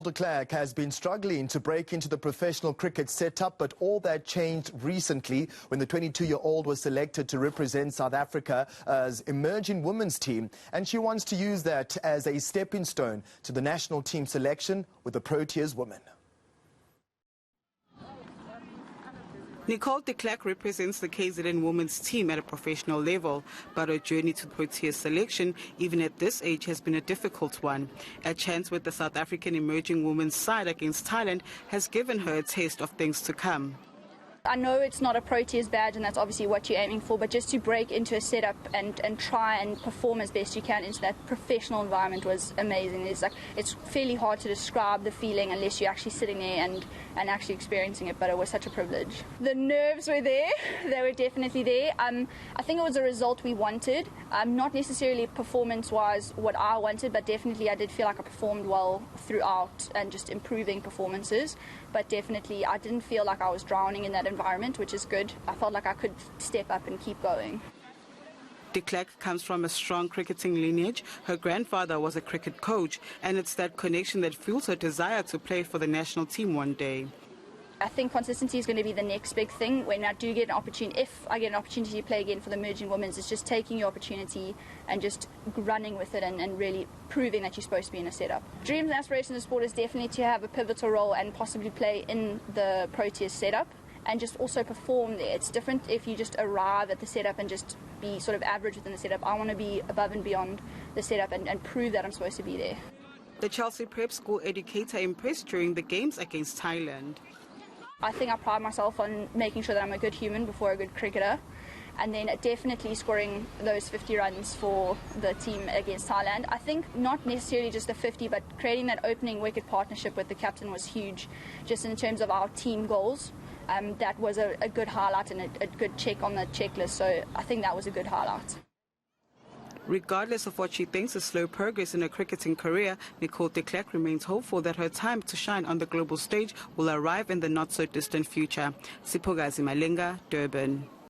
Klerk has been struggling to break into the professional cricket setup, but all that changed recently when the 22-year-old was selected to represent South Africa's emerging women's team. And she wants to use that as a stepping stone to the national team selection with the Proteas women. Nicole de Klerk represents the KZN women's team at a professional level, but her journey to Proteas selection, even at this age, has been a difficult one. A chance with the South African emerging women's side against Thailand has given her a taste of things to come. I know it's not a Proteas badge, and that's obviously what you're aiming for, but just to break into a setup and try and perform as best you can into that professional environment was amazing. It's fairly hard to describe the feeling unless you're actually sitting there and actually experiencing it, but it was such a privilege. The nerves were there, they were definitely there. I think it was a result we wanted, not necessarily performance-wise what I wanted, but definitely I did feel like I performed well throughout and just improving performances, but definitely I didn't feel like I was drowning in that environment, which is good. I felt like I could step up and keep going. De Klerk comes from a strong cricketing lineage. Her grandfather was a cricket coach, and it's that connection that fuels her desire to play for the national team one day. I think consistency is going to be the next big thing. When I do get an opportunity, if I get an opportunity to play again for the emerging women's, it's just taking your opportunity and just running with it and really proving that you're supposed to be in a setup. Dreams and aspirations of sport is definitely to have a pivotal role and possibly play in the Proteas setup and just also perform there. It's different if you just arrive at the setup and just be sort of average within the setup. I want to be above and beyond the setup and prove that I'm supposed to be there. The Chelsea Prep School educator impressed during the games against Thailand. I think I pride myself on making sure that I'm a good human before a good cricketer, and then definitely scoring those 50 runs for the team against Thailand. I think not necessarily just the 50, but creating that opening wicket partnership with the captain was huge, just in terms of our team goals. That was a good highlight and a good check on the checklist, so I think that was a good highlight. Regardless of what she thinks is slow progress in her cricketing career, Nicole de Klerk remains hopeful that her time to shine on the global stage will arrive in the not-so-distant future. Siphokazi Malinga, Durban.